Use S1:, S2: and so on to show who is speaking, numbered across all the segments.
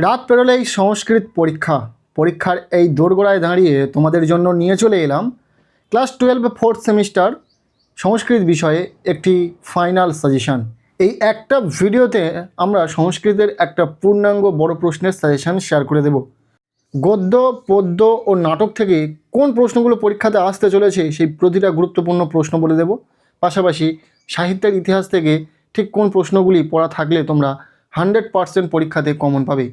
S1: রাত পেরোলেই সংস্কৃত পরীক্ষার এই দোরগোড়ায় দাঁড়িয়ে তোমাদের জন্য নিয়ে চলে এলাম ক্লাস 12 4th সেমিস্টার সংস্কৃত বিষয়ে একটি ফাইনাল সাজেশান। এই একটা ভিডিওতে আমরা সংস্কৃতের একটা পূর্ণাঙ্গ বড় প্রশ্নের সাজেশান শেয়ার করে দেব। গদ্য, পদ্য ও নাটক থেকে কোন প্রশ্নগুলো পরীক্ষাতে আসতে চলেছে সেই প্রতিটা গুরুত্বপূর্ণ প্রশ্ন বলে দেব। পাশাপাশি সাহিত্যের ইতিহাস থেকে ঠিক কোন প্রশ্নগুলি পড়া থাকলে তোমরা 100% পরীক্ষাতে কমন পাবে,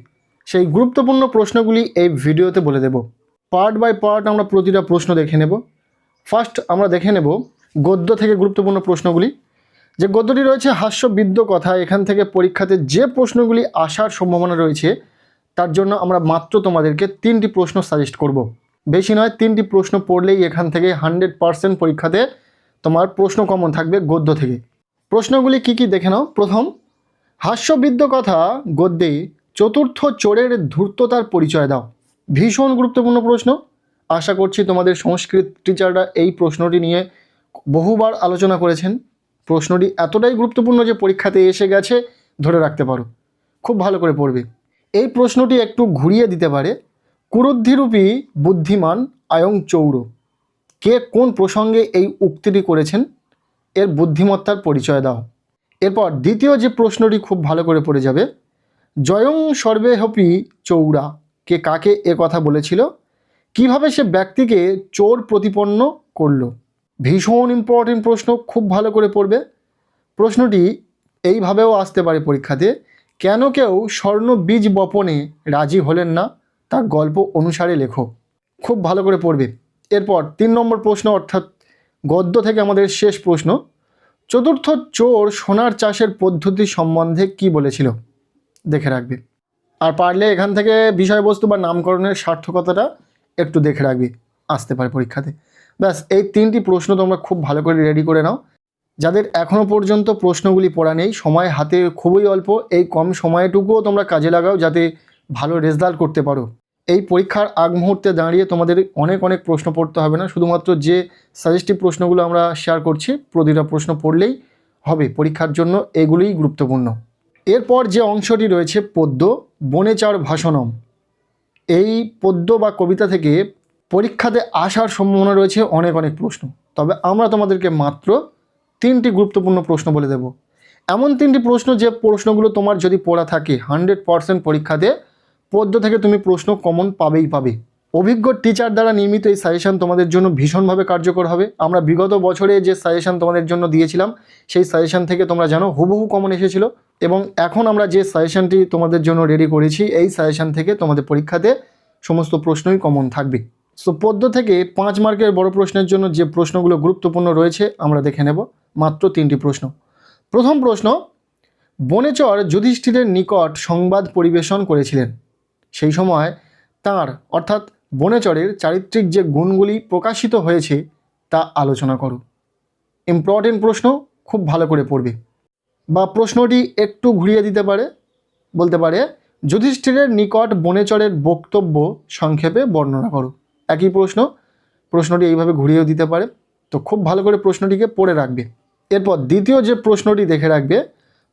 S1: সেই গুরুত্বপূর্ণ প্রশ্নগুলি এই ভিডিওতে বলে দেব। পার্ট বাই পার্ট আমরা প্রতিটা প্রশ্ন দেখে নেব। ফার্স্ট আমরা দেখে নেব গদ্য থেকে গুরুত্বপূর্ণ প্রশ্নগুলি। যে গদ্যটি রয়েছে হাস্যবিদ্য কথা, এখান থেকে পরীক্ষাতে যে প্রশ্নগুলি আসার সম্ভাবনা রয়েছে তার জন্য আমরা মাত্র তোমাদেরকে 3টি প্রশ্ন সাজেস্ট করব। বেশি নয়, 3টি প্রশ্ন পড়লেই এখান থেকে 100% পরীক্ষাতে তোমার প্রশ্ন কমন থাকবে গদ্য থেকে। প্রশ্নগুলি কি কি দেখে নাও। প্রথম, হাস্যবিদ্য কথা গদ্যে চতুর্থ চোরের ধূর্ততার পরিচয় দাও। ভীষণ গুরুত্বপূর্ণ প্রশ্ন। আশা করছি তোমাদের সংস্কৃত টিচাররা এই প্রশ্নটি নিয়ে বহুবার আলোচনা করেছেন। প্রশ্নটি এতটাই গুরুত্বপূর্ণ যে পরীক্ষাতে এসে গেছে ধরে রাখতে পারো, খুব ভালো করে পড়বে। এই প্রশ্নটি একটু ঘুরিয়ে দিতে পারে। কুরুদ্ধিরূপী বুদ্ধিমান আয়ং চৌর, কে কোন প্রসঙ্গে এই উক্তিটি করেছেন, এর বুদ্ধিমত্তার পরিচয় দাও। এরপর দ্বিতীয় যে প্রশ্নটি খুব ভালো করে পড়ে যাবে, জয়ং সর্বেহপি চৌরা, কে কাকে এ কথা বলেছিল, কিভাবে সে ব্যক্তিকে চোর প্রতিপন্ন করলো। ভীষণ ইম্পর্টেন্ট প্রশ্ন, খুব ভালো করে পড়বে। প্রশ্নটি এইভাবেও আসতে পারে পরীক্ষাতে, কেন কেউ স্বর্ণ বীজ বপনে রাজি হলেন না, তার গল্প অনুসারে লেখো। খুব ভালো করে পড়বে। এরপর 3 নম্বর প্রশ্ন, অর্থাৎ গদ্য থেকে আমাদের শেষ প্রশ্ন, চতুর্থ চোর সোনার চাষের পদ্ধতি সম্বন্ধে কি বলেছিল, দেখে রাখবে। আর পারলে এখান থেকে বিষয়বস্তু বা নামকরণের সার্থকতাটা একটু দেখে রাখবে, আসতে পারে পরীক্ষাতে। ব্যাস, এই 3টি প্রশ্ন তোমরা খুব ভালো করে রেডি করে নাও। যাদের এখনও পর্যন্ত প্রশ্নগুলি পড়া নেই, সময় হাতে খুবই অল্প, এই কম সময়টুকুও তোমরা কাজে লাগাও যাতে ভালো রেজাল্ট করতে পারো। এই পরীক্ষার আগ মুহূর্তে দাঁড়িয়ে তোমাদের অনেক প্রশ্ন পড়তে হবে না, শুধুমাত্র যে সাজেস্টিভ প্রশ্নগুলো আমরা শেয়ার করছি প্রতিটা প্রশ্ন পড়লেই হবে পরীক্ষার জন্য, এগুলিই গুরুত্বপূর্ণ। এরপর যে অংশটি রয়েছে পদ্য, বনেচার ভাষণম। এই পদ্য বা কবিতা থেকে পরীক্ষাতে আসার সম্ভাবনা রয়েছে অনেক প্রশ্ন, তবে আমরা তোমাদেরকে মাত্র 3টি গুরুত্বপূর্ণ প্রশ্ন বলে দেব। এমন 3টি প্রশ্ন যে প্রশ্নগুলো তোমার যদি পড়া থাকে 100% পরীক্ষাতে পদ্য থেকে তুমি প্রশ্ন কমন পাবে। অভিজ্ঞ টিচার দ্বারা নির্মিত এই সাজেশান তোমাদের জন্য ভীষণভাবে কার্যকর হবে। আমরা বিগত বছরে যে সাজেশান তোমাদের জন্য দিয়েছিলাম সেই সাজেশান থেকে তোমরা জানো হুবহু কমন এসেছিল, এবং এখন আমরা যে সাজেশানটি তোমাদের জন্য রেডি করেছি এই সাজেশান থেকে তোমাদের পরীক্ষাতে সমস্ত প্রশ্নই কমন থাকবে। সো পদ্য থেকে 5 মার্কের বড় প্রশ্নের জন্য যে প্রশ্নগুলো গুরুত্বপূর্ণ রয়েছে আমরা দেখে নেব। মাত্র 3টি প্রশ্ন। প্রথম প্রশ্ন, বনেচর যুধিষ্ঠিরের নিকট সংবাদ পরিবেশন করেছিলেন, সেই সময় তাঁর অর্থাৎ বনেচরের চারিত্রিক যে গুণগুলি প্রকাশিত হয়েছে তা আলোচনা করো। ইম্পর্টেন্ট প্রশ্ন, খুব ভালো করে পড়বে। বা প্রশ্নটি একটু ঘুরিয়ে দিতে পারে, বলতে পারে যুধিষ্ঠিরের নিকট বনেচরের বক্তব্য সংক্ষেপে বর্ণনা করো। একই প্রশ্নটি এইভাবে ঘুরিয়েও দিতে পারে। তো খুব ভালো করে প্রশ্নটিকে পড়ে রাখবে। এরপর দ্বিতীয় যে প্রশ্নটি দেখে রাখবে,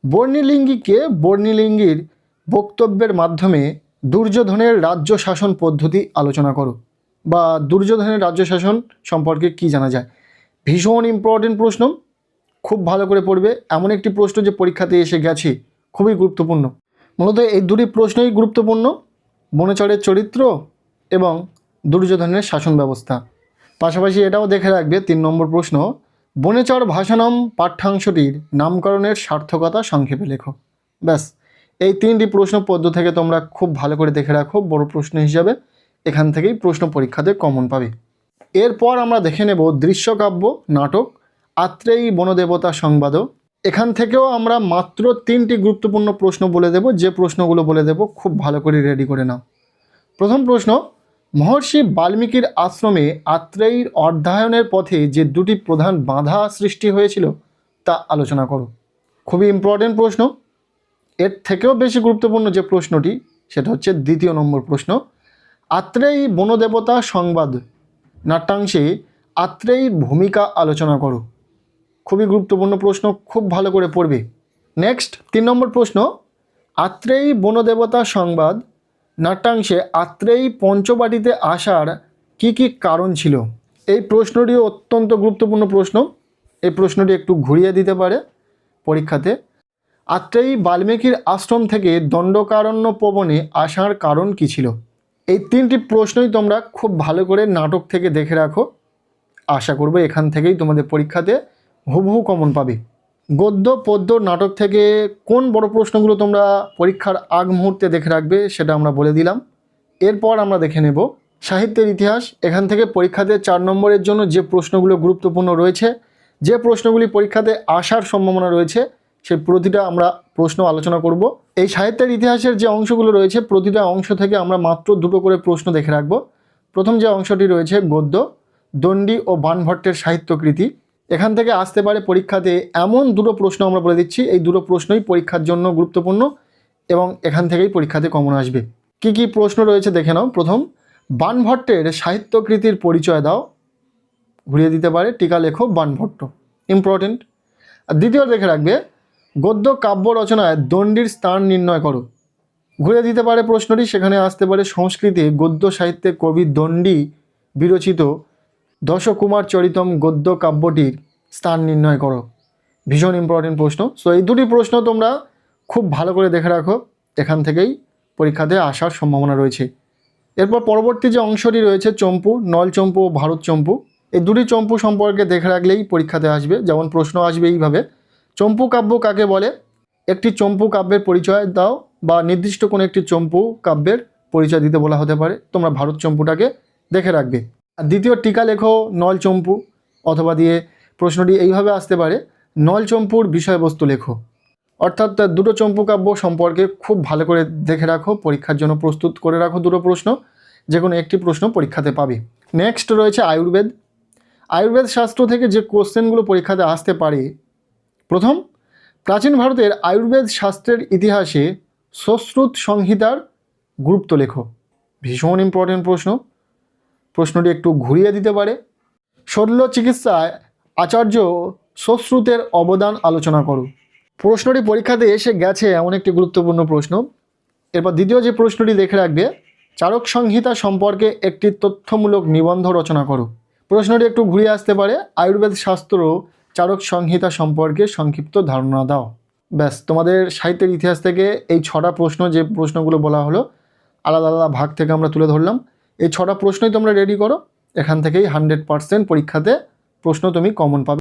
S1: বর্ণিলিঙ্গীকে বর্ণিলিঙ্গীর বক্তব্যের মাধ্যমে দুর্যোধনের রাজ্য শাসন পদ্ধতি আলোচনা করো। বা দুর্যোধনের রাজ্য শাসন সম্পর্কে কি জানা যায়। ভীষণ ইম্পর্টেন্ট প্রশ্ন, খুব ভালো করে পড়বে। এমন একটি প্রশ্ন যে পরীক্ষাতে এসে গেছে, খুবই গুরুত্বপূর্ণ। মূলত এই 2টি প্রশ্নই গুরুত্বপূর্ণ, বনেচরের চরিত্র এবং দুর্যোধনের শাসন ব্যবস্থা। পাশাপাশি এটাও দেখে রাখবে 3 নম্বর প্রশ্ন, বনেচর ভাষণম পাঠ্যাংশটির নামকরণের সার্থকতা সংক্ষেপে লেখো। ব্যাস, এই 3টি প্রশ্ন পদ্য থেকে তোমরা খুব ভালো করে দেখে রাখো, বড় প্রশ্ন হিসাবে এখান থেকেই প্রশ্ন পরীক্ষাতে কমন পাবে। এরপর আমরা দেখে নেব দৃশ্যকাব্য নাটক আত্রেয়ী বনদেবতা সংবাদ। এখান থেকেও আমরা মাত্র 3টি গুরুত্বপূর্ণ প্রশ্ন বলে দেব। যে প্রশ্নগুলো বলে দেব খুব ভালো করে রেডি করে নাও। প্রথম প্রশ্ন, মহর্ষি বাল্মীকির আশ্রমে আত্রেয়ীর অধ্যয়নের পথে যে 2টি প্রধান বাধা সৃষ্টি হয়েছিল তা আলোচনা করো। খুবই ইম্পর্টেন্ট প্রশ্ন। এর থেকেও বেশি গুরুত্বপূর্ণ যে প্রশ্নটি সেটা হচ্ছে 2য় নম্বর প্রশ্ন, আত্রেয়ী বনদেবতা সংবাদ নাট্যাংশে আত্রেয়ীর ভূমিকা আলোচনা করো। খুবই গুরুত্বপূর্ণ প্রশ্ন, খুব ভালো করে পড়বে। নেক্সট 3 নম্বর প্রশ্ন, আত্রেয়ী বনদেবতা সংবাদ নাট্যাংশে আত্রেয়ী পঞ্চবাটিতে আসার কি কি কারণ ছিল? এই প্রশ্নটি অত্যন্ত গুরুত্বপূর্ণ প্রশ্ন। এই প্রশ্নটি একটু ঘুরিয়ে দিতে পারে পরীক্ষাতে। আত্রেয়ী বাল্মীকির আশ্রম থেকে দণ্ডকারণ্যপবনে আসার কারণ কি ছিল? এই তিনটি প্রশ্নই তোমরা খুব ভালো করে নাটক থেকে দেখে রাখো। আশা করব এখান থেকেই তোমাদের পরীক্ষাতে হুবহু কমন পাবে। গদ্য পদ্য নাটক থেকে কোন বড় প্রশ্নগুলো তোমরা পরীক্ষার আগ মুহূর্তে দেখে রাখবে সেটা আমরা বলে দিলাম। এরপর আমরা দেখে নেব সাহিত্যের ইতিহাস। এখান থেকে পরীক্ষাতে 4 নম্বরের জন্য যে প্রশ্নগুলো গুরুত্বপূর্ণ রয়েছে, যে প্রশ্নগুলি পরীক্ষাতে আসার সম্ভাবনা রয়েছে, সেই প্রতিটা আমরা প্রশ্ন আলোচনা করব। এই সাহিত্যের ইতিহাসের যে অংশগুলো রয়েছে প্রতিটা অংশ থেকে আমরা মাত্র 2টো করে প্রশ্ন দেখে রাখব। প্রথম যে অংশটি রয়েছে গদ্য, দণ্ডী ও বাণভট্টের সাহিত্যকৃতি। এখান থেকে আসতে পারে পরীক্ষাতে এমন 2টো প্রশ্ন আমরা বলে দিচ্ছি, এই 2টো প্রশ্নই পরীক্ষার জন্য গুরুত্বপূর্ণ এবং এখান থেকেই পরীক্ষাতে কমন আসবে। কি কি প্রশ্ন রয়েছে দেখে নাও। প্রথম, বাণভট্টের সাহিত্যকৃতির পরিচয় দাও। ঘুরিয়ে দিতে পারে টিকা লেখো বাণভট্ট, ইম্পর্টেন্ট। আর দ্বিতীয় দেখে রাখবে গদ্য কাব্য রচনায় দণ্ডির স্থান নির্ণয় করো। ঘুরে দিতে পারে প্রশ্নটি, সেখানে আসতে পারে সংস্কৃতে গদ্য সাহিত্যে কবি দণ্ডী বিরচিত দশকুমার চরিতম গদ্য কাব্যটির স্থান নির্ণয় করো। ভীষণ ইম্পর্টেন্ট প্রশ্ন। সো এই দুটি প্রশ্ন তোমরা খুব ভালো করে দেখে রাখো, এখান থেকেই পরীক্ষাতে আসার সম্ভাবনা রয়েছে। এরপর পরবর্তী যে অংশটি রয়েছে চম্পু, নল চম্পু ও ভারত চম্পু। এই দুটি চম্পু সম্পর্কে দেখে রাখলেই পরীক্ষাতে আসবে। যেমন প্রশ্ন আসবে এইভাবে, চম্পু কাব্য কাকে বলে? একটি চম্পু কাব্যের পরিচয় দাও, বা নির্দিষ্ট কোনো একটি চম্পু কাব্যের পরিচয় দিতে বলা হতে পারে। তোমরা ভারত চম্পুটাকে দেখে রাখবে। আর দ্বিতীয় টিকা লেখো নল চম্পু, অথবা দিয়ে প্রশ্নটি এইভাবে আসতে পারে, নল চম্পুর বিষয়বস্তু লেখো। অর্থাৎ 2টো চম্পু কাব্য সম্পর্কে খুব ভালো করে দেখে রাখো, পরীক্ষার জন্য প্রস্তুত করে রাখো 2টো প্রশ্ন, যে কোনো একটি প্রশ্ন পরীক্ষাতে পাবে। নেক্সট রয়েছে আয়ুর্বেদ। আয়ুর্বেদ শাস্ত্র থেকে যে কোশ্চেনগুলো পরীক্ষাতে আসতে পারে, প্রথম, প্রাচীন ভারতের আয়ুর্বেদ শাস্ত্রের ইতিহাসে সুশ্রুত সংহিতার গুরুত্ব লেখো। ভীষণ ইম্পর্টেন্ট প্রশ্ন, প্রশ্নটি একটু ঘুরিয়ে দিতে পারে। শল্য চিকিৎসায় আচার্য সুশ্রুতের অবদান আলোচনা করো। প্রশ্নটি পরীক্ষাতে এসে গেছে, এমন একটি গুরুত্বপূর্ণ প্রশ্ন। এরপর দ্বিতীয় যে প্রশ্নটি দেখে রাখবে, চারক সংহিতা সম্পর্কে একটি তথ্যমূলক নিবন্ধ রচনা করো। প্রশ্নটি একটু ঘুরিয়ে আসতে পারে, আয়ুর্বেদ শাস্ত্র চারক সংহিতা সম্পর্কে সংক্ষিপ্ত ধারণা দাও। ব্যাস, তোমাদের সাহিত্যের ইতিহাস থেকে এই 6টা প্রশ্ন, যে প্রশ্নগুলো বলা হলো আলাদা আলাদা ভাগ থেকে আমরা তুলে ধরলাম, এই 6টা প্রশ্নই তোমরা রেডি করো। এখান থেকেই 100% পরীক্ষাতে প্রশ্ন তুমি কমন পাবে।